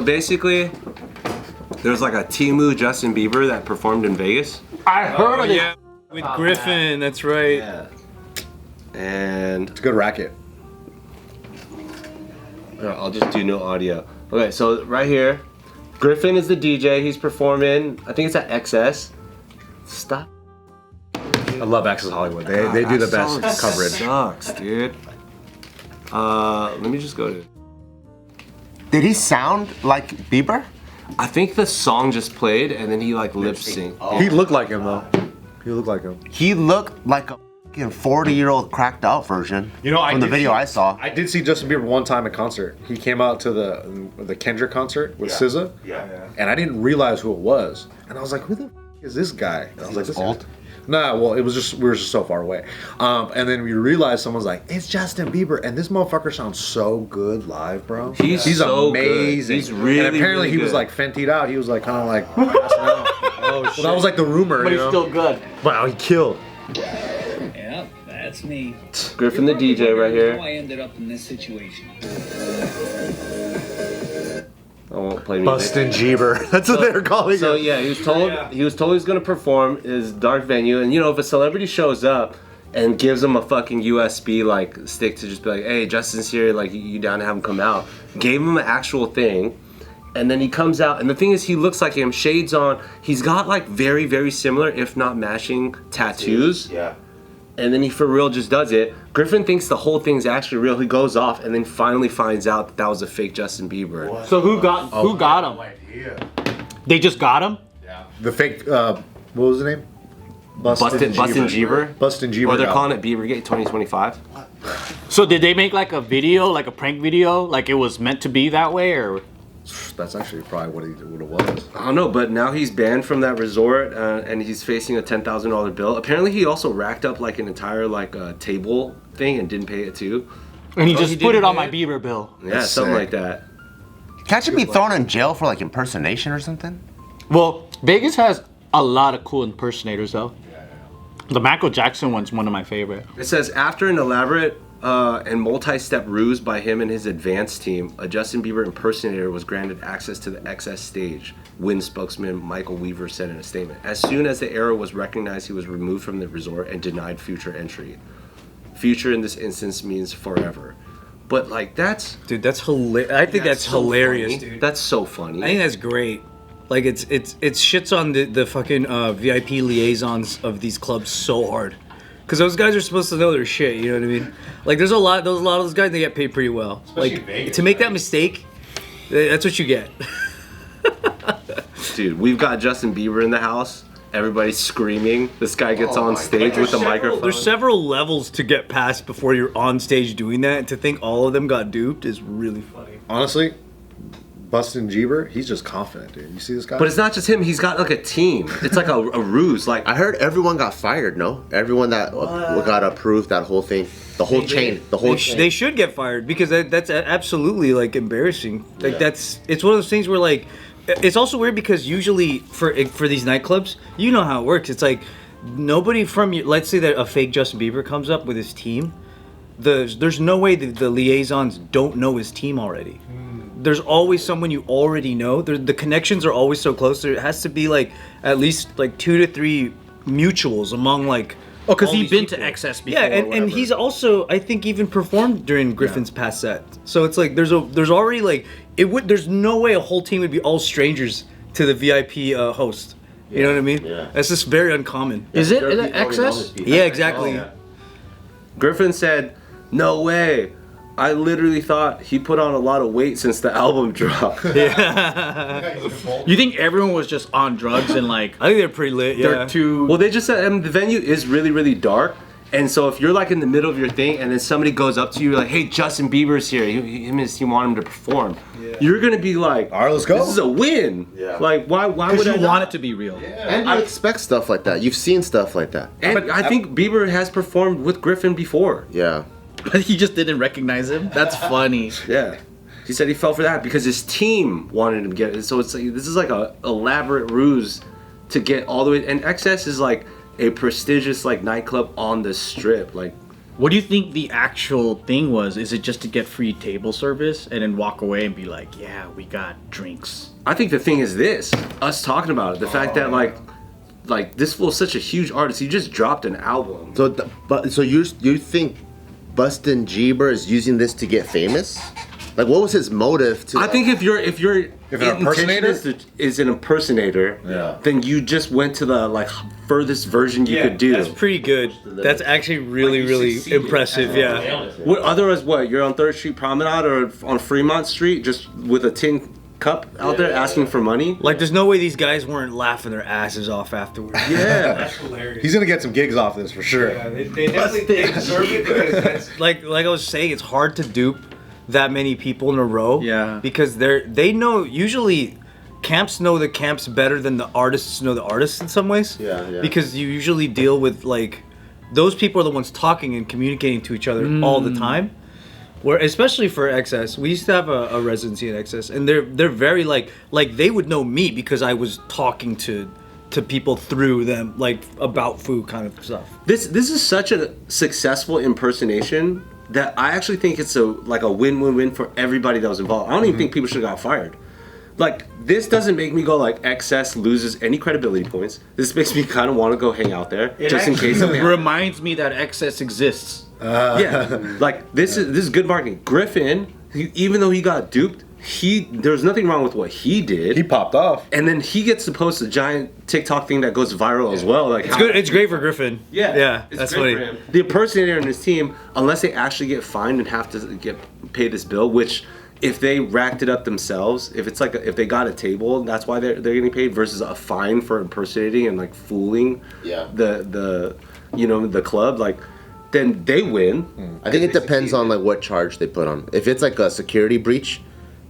basically, there's like a Temu Justin Bieber that performed in Vegas. I heard of it. Yeah, with Griffin, that's right. Yeah. And It's a good racket. I'll just do no audio. Okay, so right here, Griffin is the DJ. He's performing. I think it's at XS. Stop. I love Access Hollywood. They do the best coverage. Sucks, dude. Let me just go to. Did he sound like Bieber? I think the song just played and then he like lip sync. He looked like him though. He looked like him. He looked like a fucking 40-year-old cracked out version. You know, from the video I saw. I did see Justin Bieber one time in concert. He came out to the Kendrick concert with SZA. Yeah. And I didn't realize who it was. And I was like, who the f is this guy? And I was like, this old? Nah, well, it was just, we were just so far away. And then we realized someone's like, it's Justin Bieber. And this motherfucker sounds so good live, bro. He's so amazing. good. He's really, and apparently really he was good. like fentied out. He was like kind of like passing out. Oh, shit. Well, that was like the rumor, But you he's know? still good. Wow, he killed. Yeah, that's me. Griffin the DJ right How here. I ended up in this situation. I won't play music. Bustin' Bieber. That's what they were calling So him. yeah, he was told he was gonna perform his dark venue, and you know if a celebrity shows up and gives him a fucking USB like stick to just be like, hey, Justin's here, like you down to have him come out. Gave him an actual thing, and then he comes out, and the thing is he looks like him, shades on. He's got like very, very similar, if not matching, tattoos. Yeah. And then he for real just does it. Griffin thinks the whole thing's actually real. He goes off and then finally finds out that that was a fake Justin Bieber. So who got him? They just got him? The fake, what was the name? Bustin' Bieber. Bustin' Bieber. Or they're got calling him. it Biebergate 2025. So did they make like a video, like a prank video, like it was meant to be that way, or? That's actually probably what it was. I don't know, but now he's banned from that resort and he's facing a $10,000 bill. Apparently he also racked up like an entire like table thing and didn't pay it too. And he Oh, just he put didn't it on pay my it? Bieber bill. Yeah, That's something sick. like that. Can't you be thrown in jail for like impersonation or something? Well, Vegas has a lot of cool impersonators though. The Michael Jackson one's one of my favorite. It says after an elaborate and multi-step ruse by him and his advance team, a Justin Bieber impersonator was granted access to the XS stage. Wynn spokesman Michael Weaver said in a statement. As soon as the error was recognized, he was removed from the resort and denied future entry. Future in this instance means forever. But like that's Dude, that's hilarious. I think that's so hilarious, funny. dude. That's so funny. I think that's great. Like it shits on the fucking VIP liaisons of these clubs so hard, because those guys are supposed to know their shit. You know what I mean? Like there's a lot of those guys, they get paid pretty well. Especially like Vegas, to make that mistake, that's what you get. Dude, we've got Justin Bieber in the house. Everybody's screaming. This guy gets on stage with a microphone. There's several levels to get past before you're on stage doing that, and to think all of them got duped is really funny. Honestly, Bustin' Bieber, he's just confident, dude. You see this guy? But it's not just him. He's got like a team. It's like a ruse. Like I heard everyone got fired, no? Everyone that got approved, that whole thing. The whole chain. The whole chain. They should get fired, because that's absolutely like embarrassing. Like it's one of those things where like it's also weird, because usually for these nightclubs, you know how it works. It's like nobody from your, let's say that a fake Justin Bieber comes up with his team. There's no way the liaisons don't know his team already. There's always someone you already know. The connections are always so close. There has to be like at least like 2 to 3 mutuals among like. Oh, because all he's these been people. to XS before. Yeah, and he's also, I think, even performed during Griffin's past set. So it's like there's already like there's no way a whole team would be all strangers to the VIP host. You know what I mean? Yeah. That's just very uncommon. Is it in XS? Yeah, exactly. Griffin said, "No way. I literally thought he put on a lot of weight since the album dropped." You think everyone was just on drugs and like I think they're pretty lit. Yeah. they're too? Well, they just said the venue is really, really dark. And so if you're like in the middle of your thing and then somebody goes up to you like, hey, Justin Bieber's here. Him and his team want him to perform. Yeah. You're going to be like, all right, let's go. This is a win. Yeah. Like, why would Because I you not? want it to be real. And you expect stuff like that. You've seen stuff like that. And I think Bieber has performed with Griffin before. Yeah. But he just didn't recognize him. That's funny. Yeah. He said he fell for that because his team wanted him to get it. So it's like, this is like a elaborate ruse to get all the way. And XS is like a prestigious like nightclub on the strip. Like What do you think the actual thing was? Is it just to get free table service and then walk away and be like, yeah, we got drinks? I think the thing is this: us talking about it, the fact that like this fool's such a huge artist. He just dropped an album. So you think Justin Bieber is using this to get famous? Like, what was his motive to? I think if your an impersonator is an impersonator, Yeah. then you just went to the like furthest version you could do. That's pretty good. That's actually really, Like, you really succeeded. impressive. Yeah. What otherwise? What you're on 3rd Street Promenade or on Fremont Street, just with a tin cup out there asking for money? Like, there's no way these guys weren't laughing their asses off afterwards. Yeah. That's hilarious. He's gonna get some gigs off this for sure. Yeah, they definitely deserve it because that's like I was saying, it's hard to dupe that many people in a row. Yeah. Because they know, usually camps know the camps better than the artists know the artists in some ways. Yeah. Because you usually deal with like those people are the ones talking and communicating to each other all the time. Where especially for XS, we used to have a residency at XS, and they're very like they would know me because I was talking to people through them, like about food kind of stuff. This is such a successful impersonation that I actually think it's a win-win-win for everybody that was involved. I don't even think people should have got fired. Like, this doesn't make me go like XS loses any credibility points. This makes me kind of want to go hang out there just in case something happens. Reminds me that XS exists. Yeah, like this is good marketing. Griffin, even though he got duped, there's nothing wrong with what he did. He popped off. And then he gets to post a giant TikTok thing that goes viral as well. Like, It's good. It's great for Griffin. Yeah, it's that's great funny. for him. The impersonator and his team, unless they actually get fined and have to get paid this bill, which if they racked it up themselves, if it's like if they got a table, that's why they're getting paid versus a fine for impersonating and like fooling the club, like then they win. I think it depends on like what charge they put on. If it's like a security breach,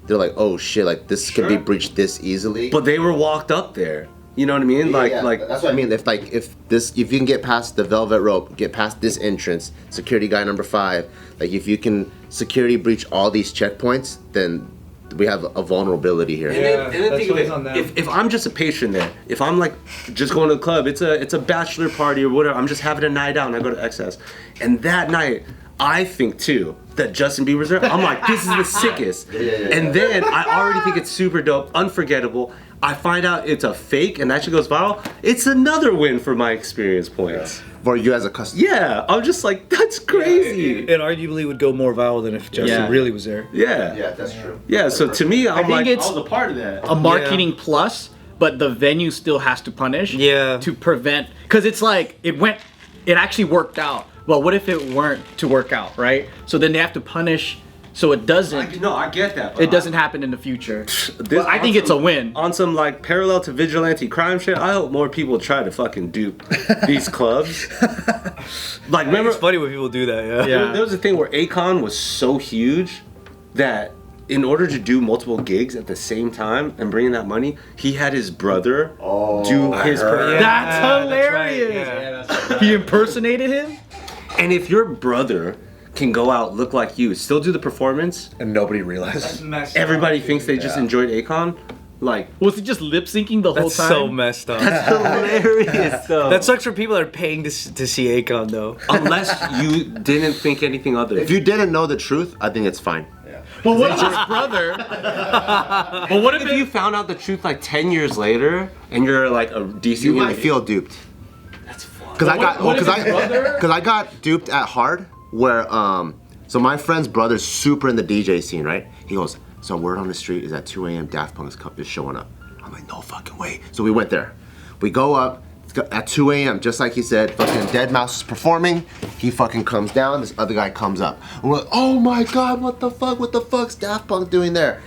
they're like, oh shit, like this can be breached this easily. But they were walked up there. You know what I mean? Like that's what I mean. If you can get past the velvet rope, get past this entrance, security guy number 5, like if you can security breach all these checkpoints, then we have a vulnerability here. And then think of it. If I'm just a patron there, if I'm like just going to the club, it's a bachelor party or whatever. I'm just having a night out and I go to XS, and that night I think too that Justin Bieber's there. I'm like, this is the sickest. And then I already think it's super dope, unforgettable. I find out it's a fake and that shit goes viral. It's another win for my experience points. For you as a customer. Yeah, I'm just like, that's crazy. It arguably would go more viral than if Justin really was there. Yeah, that's true. Yeah, so to me, I'm think like, it's I was a part of that. A marketing plus, but the venue still has to punish. Yeah. To prevent, because it's like it actually worked out. Well, what if it weren't to work out, right? So then they have to punish, so it doesn't. I get that. But It doesn't happen in the future. Well, I think it's a win. On some like parallel to vigilante crime shit, I hope more people try to fucking dupe these clubs. Like, remember, It's funny when people do that. Yeah. Yeah. there was a thing where Akon was so huge that in order to do multiple gigs at the same time and bring in that money, he had his brother do his. That's hilarious. He impersonated him? And if your brother can go out, look like you, still do the performance, And nobody realizes. everybody thinks they just enjoyed Akon. Like, Was he just lip syncing the whole That's time? so messed up. that's hilarious though. That sucks for people that are paying to see Akon though. Unless you didn't think anything other. If you didn't know the truth, I think it's fine. But what if his brother? But what if you found out the truth like 10 years later and you're like a decent You might feel duped. That's fun. Because what if his brother- I got duped at Hard, where so my friend's brother's super in the DJ scene, right? He goes, so word on the street is at 2 a.m. Daft Punk's is showing up. I'm like, no fucking way. So we went there. We go up at 2 a.m. just like he said. Fucking Dead Mouse is performing. He fucking comes down. This other guy comes up. And we're like, oh my god, what the fuck? What the fuck's Daft Punk doing there?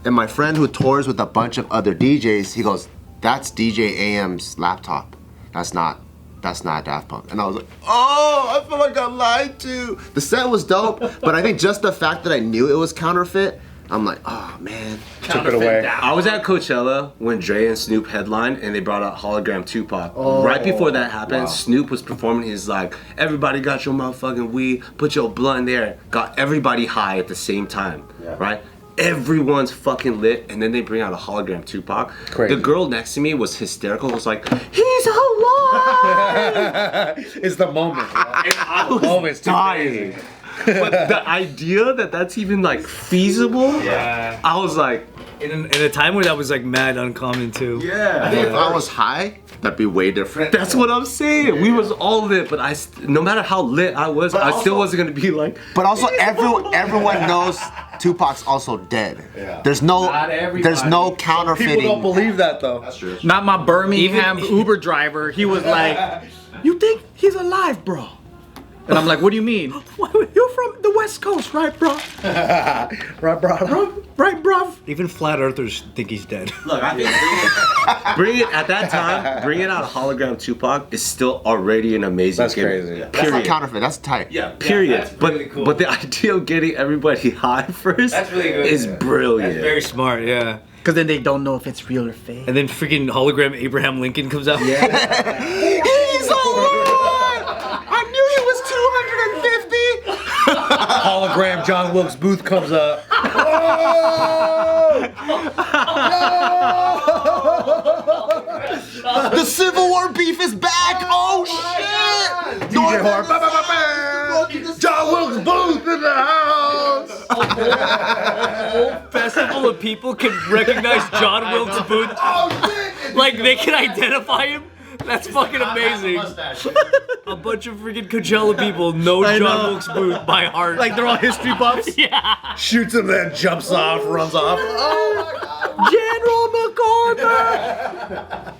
And my friend who tours with a bunch of other DJs, he goes, that's DJ AM's laptop. That's not Daft Punk. And I was like, oh, I feel like I lied to. The set was dope, but I think just the fact that I knew it was counterfeit, I'm like, oh man. Took it away. I was at Coachella when Dre and Snoop headlined and they brought out Hologram Tupac. Right before that happened, Snoop was performing his like, everybody got your motherfucking weed, put your blunt in there. Got everybody high at the same time, right? everyone's fucking lit, and then they bring out a hologram Tupac. Crazy. The girl next to me was hysterical. Was like, he's alive. It's the moment. I was Moment's too dying. But the idea that that's even like feasible, Yeah. I was like, In a time where that was like mad uncommon too. I think if I was high, that'd be way different. that's what I'm saying. We was all lit, but no matter how lit I was, I still also- wasn't gonna be like. But also, everyone knows Tupac's also dead. Yeah. There's no counterfeiting. People don't believe that though. That's true. Not my Birmingham Uber driver. He was like, "You think he's alive, bro?" And I'm like, "What do you mean?" "You're from the West Coast, right, bro?" Right, bro. "Right, bro." Even flat earthers think he's dead. Look, I think bring it at that time. Bringing out a hologram Tupac is still already an amazing. That's gimmick. crazy. That's not Period. counterfeit. That's tight. Yeah, period. that's but really cool. but the idea of getting everybody high first That's really good, is yeah. brilliant. Very smart, yeah. Because then they don't know if it's real or fake. And then freaking hologram Abraham Lincoln comes out. Yeah. He's alive! I knew he was 250. Hologram John Wilkes Booth comes up. The Civil War beef is back. Oh shit! DJ Hart. John Wilkes Booth in the house. Festival of people can recognize John Wilkes Booth. Like they can identify him. That's fucking amazing. A bunch of freaking Coachella people know John Wilkes Booth by heart. Like they're all history buffs. yeah. Shoots him, then jumps off, runs off. General MacArthur.